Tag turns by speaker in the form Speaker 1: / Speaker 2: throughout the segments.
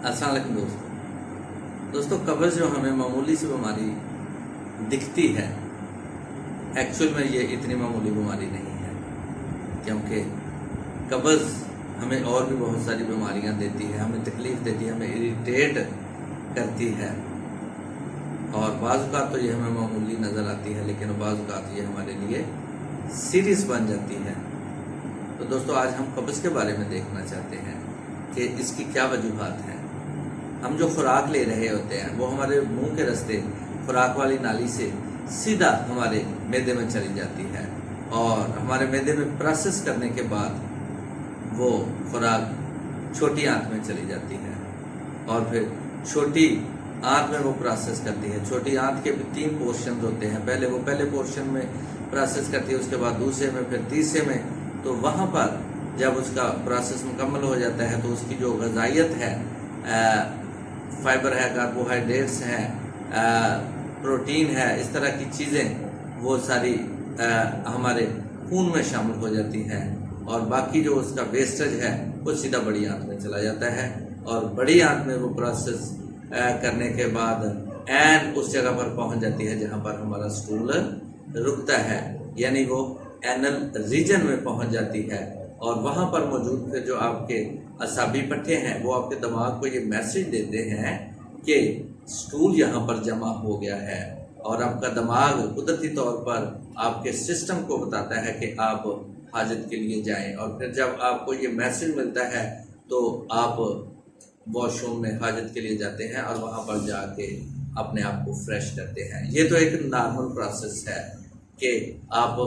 Speaker 1: अस्सलाम वालेकुम दोस्तों कब्ज़ जो हमें मामूली सी बीमारी दिखती है, एक्चुअल में ये इतनी मामूली बीमारी नहीं है, क्योंकि कब्ज़ हमें और भी बहुत सारी बीमारियां देती है, हमें तकलीफ़ देती है, हमें इरिटेट करती है। और बाज़ औक़ात तो ये हमें मामूली नज़र आती है, लेकिन बाज़ औक़ात ये हमारे लिए सीरियस बन जाती है। तो दोस्तों आज हम कब्ज़ के बारे में देखना चाहते हैं कि इसकी क्या वजूहात हैं। हम जो खुराक ले रहे होते हैं वो हमारे मुंह के रास्ते खुराक वाली नाली से सीधा हमारे मैदे में चली जाती है और हमारे मैदे में प्रोसेस करने के बाद वो खुराक छोटी आंत में चली जाती है और फिर छोटी आंत में वो प्रोसेस करती है। छोटी आंत के भी 3 पोर्शन होते हैं, पहले पोर्शन में प्रोसेस करती है, उसके बाद दूसरे में, फिर तीसरे में। तो वहाँ पर जब उसका प्रोसेस मुकम्मल हो जाता है तो उसकी जो ग़िज़ाइयत है, फाइबर है, कार्बोहाइड्रेट्स हैं, प्रोटीन है, इस तरह की चीज़ें वो सारी हमारे खून में शामिल हो जाती हैं और बाकी जो उसका वेस्टेज है वो सीधा बड़ी आंत में चला जाता है और बड़ी आंत में वो प्रोसेस करने के बाद एन उस जगह पर पहुंच जाती है जहां पर हमारा स्टूल रुकता है, यानी वो एनल रीजन में पहुंच जाती है। और वहां पर मौजूद फिर जो आपके असाबी पट्टे हैं वो आपके दिमाग को ये मैसेज देते हैं कि स्टूल यहाँ पर जमा हो गया है और आपका दिमाग कुदरती तौर पर आपके सिस्टम को बताता है कि आप हाजत के लिए जाएं। और फिर जब आपको ये मैसेज मिलता है तो आप वॉशरूम में हाजत के लिए जाते हैं और वहाँ पर जाके अपने आप को फ्रेश करते हैं। ये तो एक नॉर्मल प्रोसेस है कि आप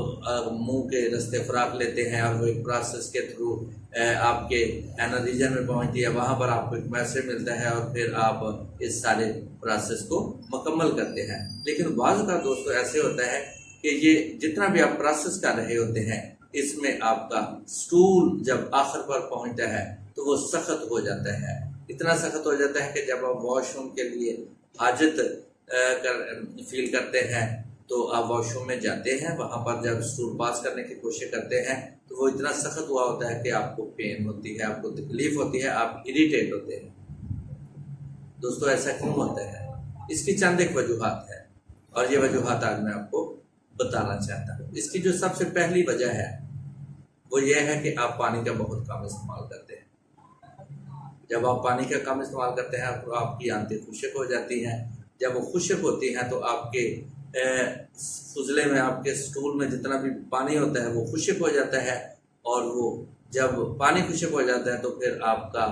Speaker 1: मुंह के रास्ते खुराक लेते हैं और वो एक प्रोसेस के थ्रू आपके एनल रीजन में पहुंचती है, वहाँ पर आपको एक मैसेज मिलता है और फिर आप इस सारे प्रोसेस को मुकम्मल करते हैं। लेकिन बाज़ का दोस्तों ऐसे होता है कि ये जितना भी आप प्रोसेस कर रहे होते हैं इसमें आपका स्टूल जब आखिर पर पहुंचता है तो वो सख्त हो जाता है, इतना सख्त हो जाता है कि जब आप वॉशरूम के लिए हाजत फील करते हैं तो आप वॉशरूम में जाते हैं, वहाँ पर जब स्टूल पास करने की कोशिश करते हैं तो वो इतना सख्त हुआ होता है कि आपको पेन होती है, आपको तकलीफ होती है, आप इरिटेट होते हैं। दोस्तों ऐसा क्यों होता है? इसकी चंद एक वजूहात है और ये वजूहात आज मैं आपको बताना चाहता हूँ। इसकी जो सबसे पहली वजह है वो ये है कि आप पानी का बहुत कम इस्तेमाल करते हैं। जब आप पानी का कम इस्तेमाल करते हैं तो आपकी आंतें खुश्क हो जाती हैं। जब वो खुश्क होती हैं तो आपके फुजले में, आपके स्टूल में जितना भी पानी होता है वो खुश्क हो जाता है और वो जब पानी खुश्क हो जाता है तो फिर आपका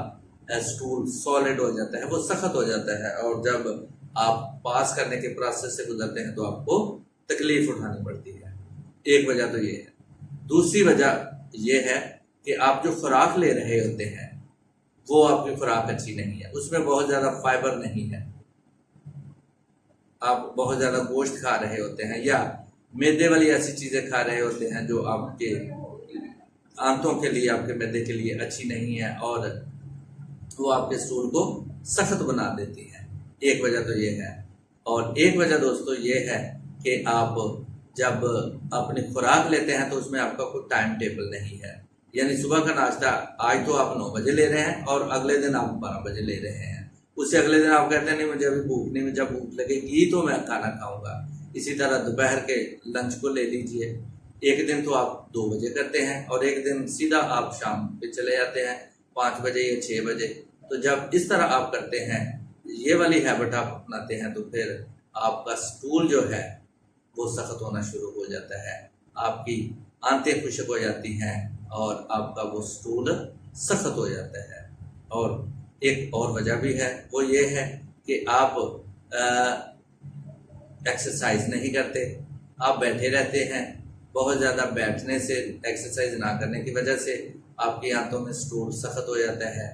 Speaker 1: स्टूल सॉलिड हो जाता है, वो सख्त हो जाता है और जब आप पास करने के प्रोसेस से गुजरते हैं तो आपको तकलीफ उठानी पड़ती है। एक वजह तो ये है। दूसरी वजह ये है कि आप जो खुराक ले रहे होते हैं वो आपकी खुराक अच्छी नहीं है, उसमें बहुत ज़्यादा फाइबर नहीं है। आप बहुत ज़्यादा गोश्त खा रहे होते हैं या मैदे वाली ऐसी चीज़ें खा रहे होते हैं जो आपके आंतों के लिए, आपके मैदे के लिए अच्छी नहीं है और वो आपके स्टूल को सख्त बना देती है। एक वजह तो ये है। और एक वजह दोस्तों ये है कि आप जब अपनी खुराक लेते हैं तो उसमें आपका कोई टाइम टेबल नहीं है, यानी सुबह का नाश्ता आज तो आप 9 बजे ले रहे हैं और अगले दिन आप 12 बजे ले रहे हैं। उससे अगले दिन आप कहते हैं नहीं मुझे अभी भूख नहीं, जब भूख लगेगी तो मैं खाना खाऊंगा। इसी तरह दोपहर के लंच को ले लीजिए, एक दिन तो आप 2 बजे करते हैं और एक दिन सीधा आप शाम पे चले जाते हैं 5 बजे या 6 बजे। तो जब इस तरह आप करते हैं, ये वाली हैबिट आप अपनाते हैं तो फिर आपका स्टूल जो है वो सख्त होना शुरू हो जाता है, आपकी आंतें खुश्क हो जाती हैं और आपका वो स्टूल सख्त हो जाता है। और एक और वजह भी है, वो ये है कि आप एक्सरसाइज नहीं करते, आप बैठे रहते हैं। बहुत ज़्यादा बैठने से, एक्सरसाइज ना करने की वजह से आपकी आंतों में स्टूल सख्त हो जाता है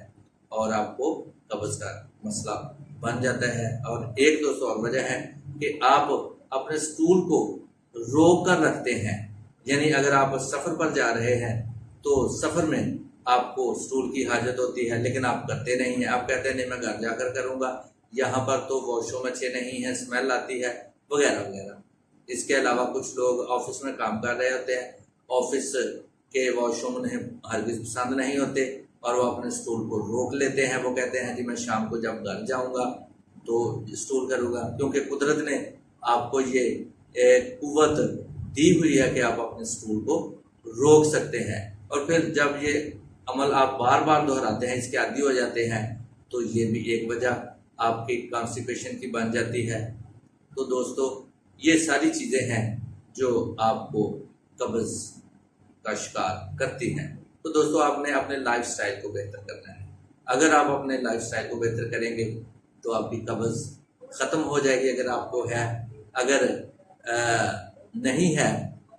Speaker 1: और आपको कब्ज़ का मसला बन जाता है। और एक दोस्तों और वजह है कि आप अपने स्टूल को रोक कर रखते हैं, यानी अगर आप सफ़र पर जा रहे हैं तो सफ़र में आपको स्टूल की हाजत होती है लेकिन आप करते नहीं हैं। आप कहते हैं नहीं मैं घर जाकर करूँगा, यहाँ पर तो वॉशरूम अच्छे नहीं है, स्मेल आती है, वगैरह वगैरह। इसके अलावा कुछ लोग ऑफिस में काम कर रहे होते हैं, ऑफिस के वॉशरूम उन्हें हरगिज़ पसंद नहीं होते और वो अपने स्टूल को रोक लेते हैं। वो कहते हैं जी मैं शाम को जब घर जाऊंगा तो स्टूल करूंगा, क्योंकि कुदरत ने आपको ये कुव्वत दी हुई है कि आप अपने स्टूल को रोक सकते हैं। और फिर जब ये अमल आप बार बार दोहराते हैं, इसके आदी हो जाते हैं, तो ये भी एक वजह आपकी कॉन्स्टिपेशन की बन जाती है। तो दोस्तों ये सारी चीज़ें हैं जो आपको कब्ज का शिकार करती हैं। तो दोस्तों आपने अपने लाइफस्टाइल को बेहतर करना है। अगर आप अपने लाइफस्टाइल को बेहतर करेंगे तो आपकी कब्ज ख़त्म हो जाएगी अगर आपको है, अगर नहीं है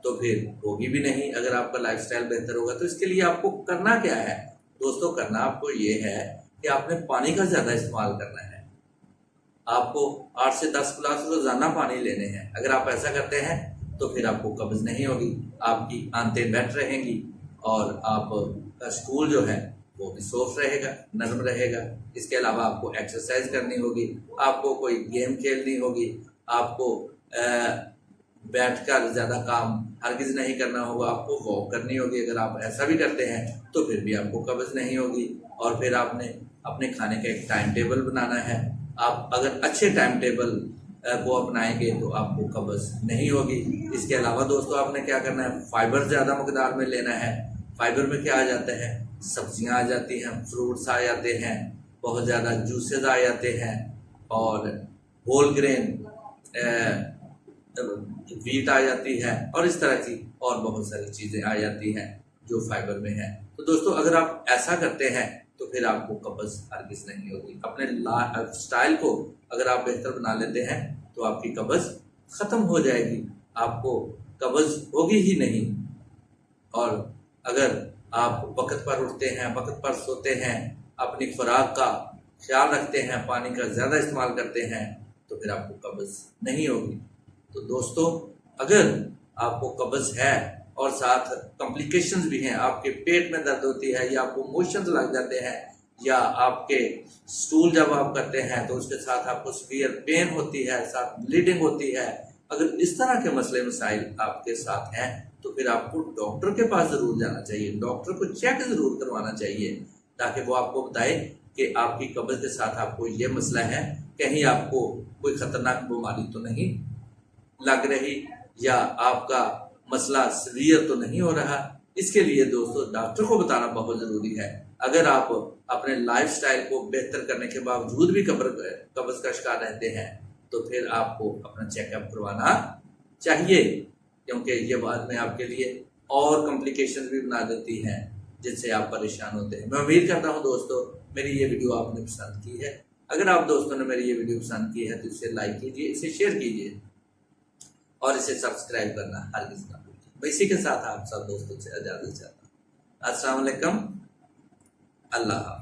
Speaker 1: तो फिर होगी भी नहीं। अगर आपका लाइफस्टाइल बेहतर होगा तो इसके लिए आपको करना क्या है दोस्तों? करना आपको ये है कि आपने पानी का ज़्यादा इस्तेमाल करना है। आपको 8 से 10 गिलास रोजाना पानी लेने हैं। अगर आप ऐसा करते हैं तो फिर आपको कब्ज नहीं होगी, आपकी आंतें बैठ रहेंगी और आपका स्टूल जो है वो भी सॉफ्ट रहेगा, नरम रहेगा। इसके अलावा आपको एक्सरसाइज करनी होगी, आपको कोई गेम खेलनी होगी, आपको बैठकर ज़्यादा काम हरगिज नहीं करना होगा, आपको वॉक करनी होगी। अगर आप ऐसा भी करते हैं तो फिर भी आपको कब्ज नहीं होगी। और फिर आपने अपने खाने का एक टाइम टेबल बनाना है। आप अगर अच्छे टाइम टेबल को अपनाएंगे तो आपको कब्ज नहीं होगी। इसके अलावा दोस्तों आपने क्या करना है, फाइबर ज़्यादा मकदार में लेना है। फाइबर में क्या आ जाता है, सब्जियां आ जाती हैं, फ्रूट्स आ जाते हैं, बहुत ज़्यादा जूसेस आ जाते हैं और होल ग्रेन वीट आ जाती है और इस तरह की और बहुत सारी चीज़ें आ जाती हैं जो फाइबर में है। तो दोस्तों अगर आप ऐसा करते हैं तो फिर आपको कब्ज हरगिज नहीं होगी। अपने लाइफ स्टाइल को अगर आप बेहतर बना लेते हैं तो आपकी कब्ज ख़त्म हो जाएगी, आपको कब्ज होगी ही नहीं। और अगर आप वक्त पर उठते हैं, वक्त पर सोते हैं, अपनी खुराक का ख्याल रखते हैं, पानी का ज़्यादा इस्तेमाल करते हैं तो फिर आपको कब्ज नहीं होगी। तो दोस्तों अगर आपको कब्ज है और साथ कॉम्प्लिकेशंस भी हैं, आपके पेट में दर्द होती है या आपको मोशंस लग जाते हैं या आपके स्टूल जब आप करते हैं तो उसके साथ आपको सीवियर पेन होती है, साथ ब्लीडिंग होती है, अगर इस तरह के मसले मसाइल आपके साथ हैं तो फिर आपको डॉक्टर के पास ज़रूर जाना चाहिए। डॉक्टर को चेक ज़रूर करवाना चाहिए ताकि वो आपको बताए कि आपकी कब्ज के साथ आपको ये मसला है, कहीं आपको कोई ख़तरनाक बीमारी तो नहीं लग रही या आपका मसला सीवियर तो नहीं हो रहा। इसके लिए दोस्तों डॉक्टर को बताना बहुत ज़रूरी है। अगर आप अपने लाइफस्टाइल को बेहतर करने के बावजूद भी कब्ज का शिकार रहते हैं तो फिर आपको अपना चेकअप करवाना चाहिए, क्योंकि ये बाद में आपके लिए और कॉम्प्लिकेशन भी बना देती हैं जिससे आप परेशान होते हैं। मैं उम्मीद करता हूँ दोस्तों मेरी ये वीडियो आपने पसंद की है। अगर आप दोस्तों ने मेरी ये वीडियो पसंद की है तो इसे लाइक कीजिए, इसे शेयर कीजिए और इसे सब्सक्राइब करना हरगिज़ ना भूलिए। इसी के साथ आप सब दोस्तों से इजाज़त चाहता हूँ। अस्सलाम वालेकुम, अल्लाह।